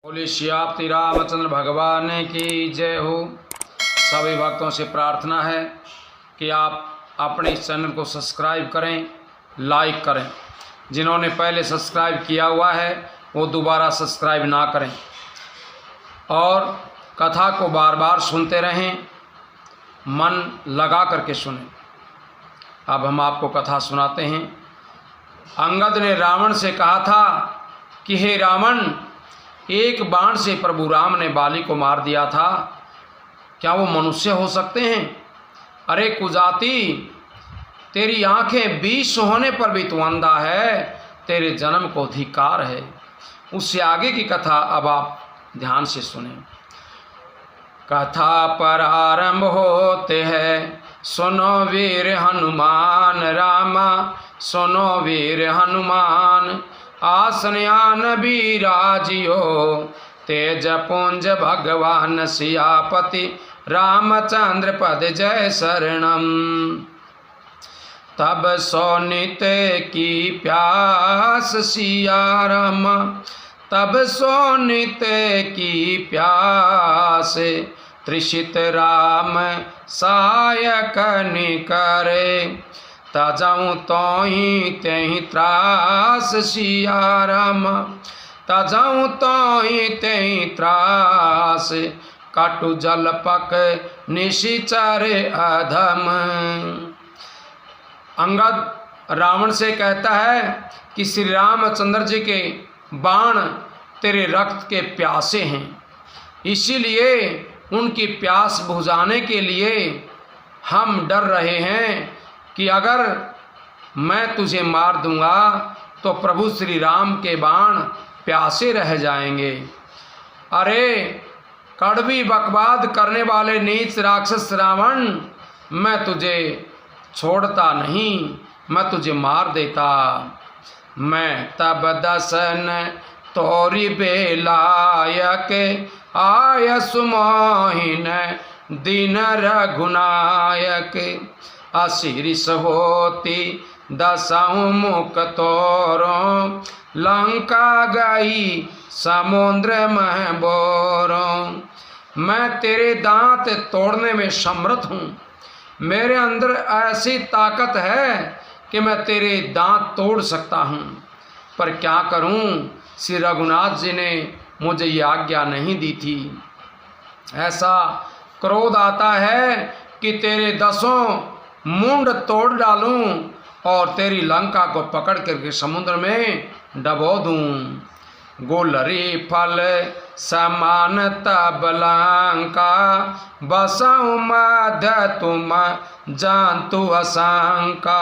बोले श्री रामचंद्र भगवान की जय हो। सभी भक्तों से प्रार्थना है कि आप अपने इस चैनल को सब्सक्राइब करें, लाइक करें। जिन्होंने पहले सब्सक्राइब किया हुआ है वो दोबारा सब्सक्राइब ना करें और कथा को बार बार सुनते रहें, मन लगा करके सुनें। अब हम आपको कथा सुनाते हैं। अंगद ने रावण से कहा था कि हे रावण, एक बाण से प्रभु राम ने बाली को मार दिया था, क्या वो मनुष्य हो सकते हैं? अरे कुजाति, तेरी आंखें 20 होने पर भी तू अंधा है, तेरे जन्म को धिक्कार है। उससे आगे की कथा अब आप ध्यान से सुने। कथा पर आरंभ होते हैं, सुनो वीर हनुमान रामा, सुनो वीर हनुमान। आसनयान बिराजियो, तेज पुंज भगवान सियापति, रामचंद्र पद जय शरणम। तब सोनित की प्यास सिया राम, तब सोनित की प्यास, तृषित राम सायक निकरे। तजऊँ तो ही तेहि त्रास सिया राम, तजऊँ तो ही तेहि त्रास, काटु जलपक निशिचर अधम। अंगद रावण से कहता है कि श्री रामचंद्र जी के बाण तेरे रक्त के प्यासे हैं, इसीलिए उनकी प्यास बुझाने के लिए हम डर रहे हैं कि अगर मैं तुझे मार दूंगा तो प्रभु श्री राम के बाण प्यासे रह जाएंगे। अरे कड़वी बकवाद करने वाले नीच राक्षस रावण, मैं तुझे छोड़ता नहीं, मैं तुझे मार देता। मैं तब दसन तोरी बेलायक, आय सुमोहिन दीन रघुनायक। अशीरिष होती दसऊँ मुख तोरों, लंका गई समुद्र में बोरों। मैं तेरे दांत तोड़ने में समर्थ हूँ, मेरे अंदर ऐसी ताकत है कि मैं तेरे दांत तोड़ सकता हूँ, पर क्या करूँ, श्री रघुनाथ जी ने मुझे ये आज्ञा नहीं दी थी। ऐसा क्रोध आता है कि तेरे 10 मुंड तोड़ डालूं और तेरी लंका को पकड़ करके समुद्र में डबो दूं। गुलरी फल समान तब लंका, बसऊँ मध्य तुम जानतु अशंका।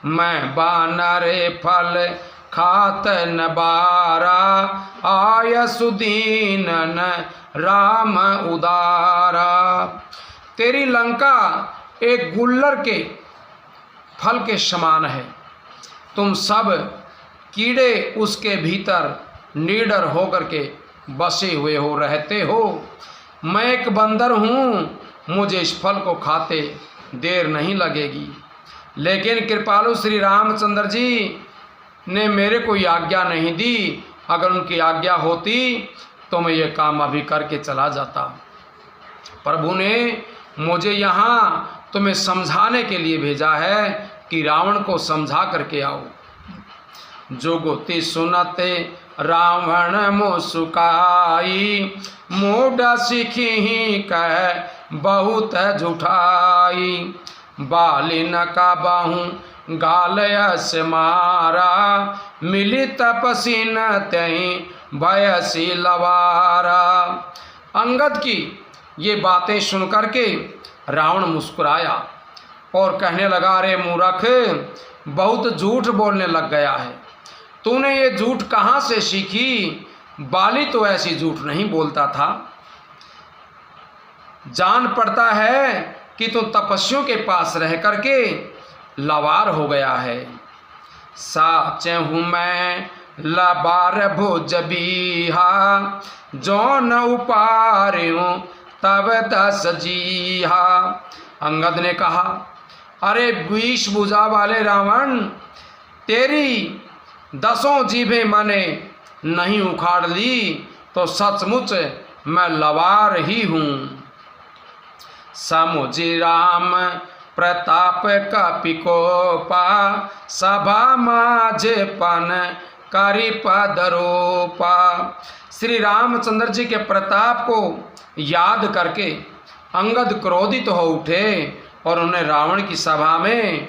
मैं बानरे फल खात न बारा, आय सुदीनन राम उदारा। तेरी लंका एक गुल्लर के फल के समान है, तुम सब कीड़े उसके भीतर निडर होकर के बसे हुए हो, रहते हो। मैं एक बंदर हूँ, मुझे इस फल को खाते देर नहीं लगेगी। लेकिन कृपालु श्री रामचंद्र जी ने मेरे को आज्ञा नहीं दी, अगर उनकी आज्ञा होती तो मैं ये काम अभी करके चला जाता। प्रभु ने मुझे यहाँ तुम्हें समझाने के लिए भेजा है कि रावण को समझा करके आओ। जुगुति सुनते रावण मुस्काई, मूड सीखी ही कह बहुत झूठाई। बालिन का बाहू गालयस मारा, मिली तपसी न तहीं भयसी लवारा। अंगद की ये बातें सुन करके रावण मुस्कुराया और कहने लगा, अरे मूर्ख, बहुत झूठ बोलने लग गया है। तूने ये झूठ कहाँ से सीखी? बाली तो ऐसी झूठ नहीं बोलता था। जान पड़ता है कि तू तपस्वियों के पास रह करके लवार हो गया है। साच हूँ मैं लबार भुज बीहा, जो न उपार्यों तब 10 जीहा। अंगद ने कहा, अरे 20 भुजा वाले रावण, तेरी 10 जीभें मैंने नहीं उखाड़ ली, तो सचमुच मैं लवार ही हूँ। समुझी राम प्रताप कपिकोपा, सभा माझे पन करी पदरोपा। श्री रामचंद्र जी के प्रताप को याद करके अंगद क्रोधित हो उठे और उन्हें रावण की सभा में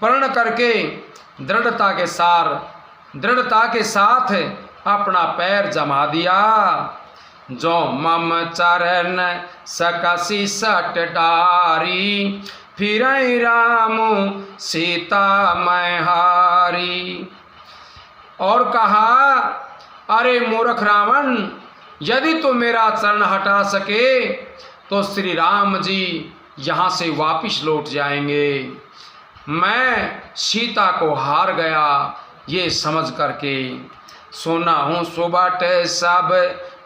प्रण करके दृढ़ता के साथ अपना पैर जमा दिया। जो मम चरण सकसी सट डारी, फिर राम सीता मैं हारी। और कहा, अरे मूर्ख रावण, यदि तू मेरा चरण हटा सके तो श्री राम जी यहाँ से वापिस लौट जाएंगे। मैं सीता को हार गया ये समझ करके। सुना हूँ सुबट सब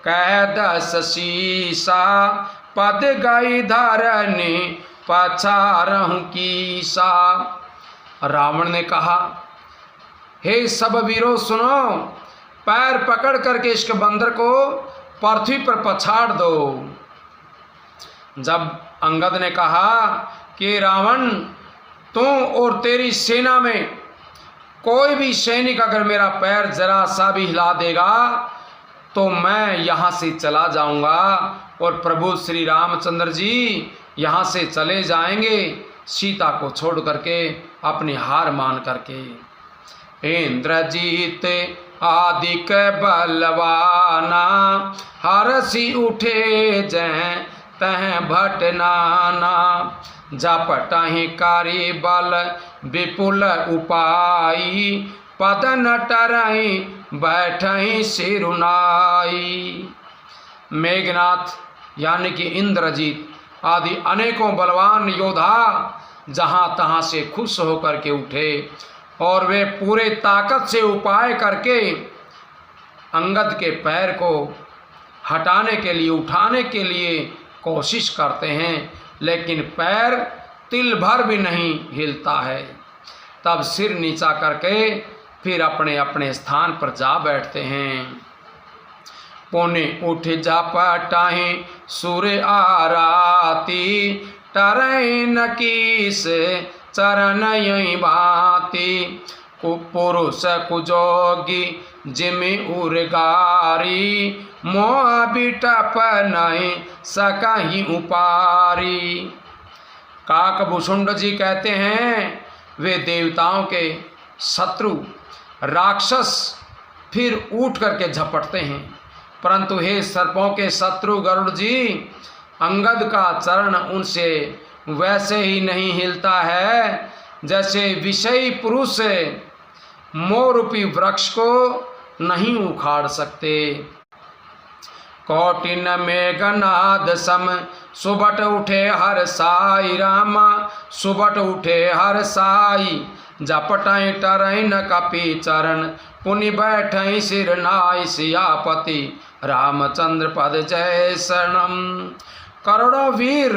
कह दस शीसा, पद गई धरनी पछारहूँ कीसा। रावण ने कहा, हे सब वीरों सुनो, पैर पकड़ करके इसके बंदर को पृथ्वी पर पछाड़ दो। जब अंगद ने कहा कि रावण, तू और तेरी सेना में कोई भी सैनिक अगर मेरा पैर जरा सा भी हिला देगा तो मैं यहाँ से चला जाऊँगा और प्रभु श्री रामचंद्र जी यहाँ से चले जाएंगे सीता को छोड़ करके, अपनी हार मान करके। इंद्रजीत आदिक बलवाना, हरसी उठे जय तह भट नाना। जपटहि कारी बल विपुल उपाई, पद न टरहि बैठहि सिरुनाई। मेघनाथ यानी कि इंद्रजीत आदि अनेकों बलवान योद्धा जहाँ तहाँ से खुश होकर के उठे और वे पूरे ताकत से उपाय करके अंगद के पैर को हटाने के लिए, उठाने के लिए कोशिश करते हैं, लेकिन पैर तिल भर भी नहीं हिलता है। तब सिर नीचा करके फिर अपने अपने स्थान पर जा बैठते हैं। पुनि उठ जा पटाही सूर्य आराती, टरई नकीस चरण यही भांति। पुरुष कुजोगी जिमि उर्गारी, मोह बिटप नहीं सकहीं उपारी। काकभूषुंड जी कहते हैं, वे देवताओं के शत्रु राक्षस फिर उठ करके झपटते हैं, परंतु हे सर्पों के शत्रु गरुड़ जी, अंगद का चरण उनसे वैसे ही नहीं हिलता है जैसे विषयी पुरुष मोरूपी वृक्ष को नहीं उखाड़ सकते। कौटिन मेघनाद सम सुबट उठे हर साई, रामा सुबट उठे हर साई। जपटई टरई न कपि चरण, पुनि बैठई सिर नाई। सियापति रामचंद्र पद जय शरणम। करोड़ों वीर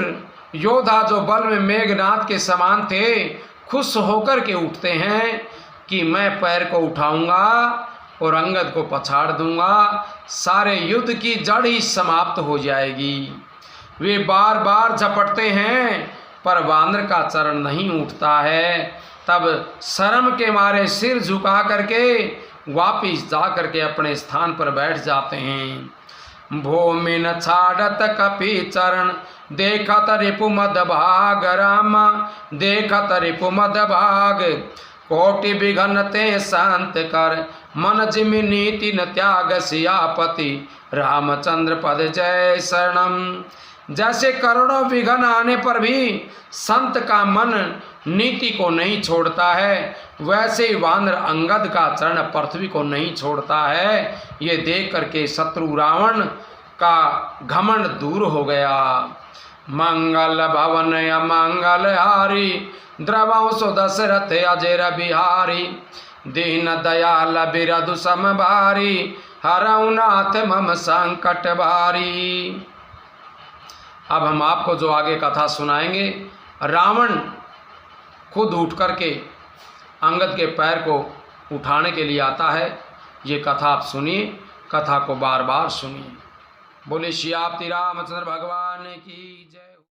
योद्धा जो बल में मेघनाद के समान थे, खुश होकर के उठते हैं कि मैं पैर को उठाऊंगा और अंगद को पछाड़ दूंगा, सारे युद्ध की जड़ ही समाप्त हो जाएगी। वे बार बार झपटते हैं पर वानर का चरण नहीं उठता है। तब शर्म के मारे सिर झुका करके वापिस जा करके अपने स्थान पर बैठ जाते हैं। भूमि न छाड़त कपि चरण, देखत रिपु मद भाग। रामा देखत रिपु मद भाग, कोटि विघन ते शांत कर। मन जिमि नीति न त्याग। सियापति रामचंद्र पद जय शरणम। जैसे करोड़ों विघन आने पर भी संत का मन नीति को नहीं छोड़ता है, वैसे ही वानर अंगद का चरण पृथ्वी को नहीं छोड़ता है। ये देख करके शत्रु रावण का घमंड दूर हो गया। मंगल भवन अमंगल हारी, द्रवंसो दशरथ अजर बिहारी। दीन दयाल बिरधु समभारी, हरऊ नाथ मम संकट भारी। अब हम आपको जो आगे कथा सुनाएंगे, रावण खुद उठ करके अंगद के पैर को उठाने के लिए आता है। ये कथा आप सुनिए, कथा को बार बार सुनिए। बोले श्री रामचंद्र भगवान की जय।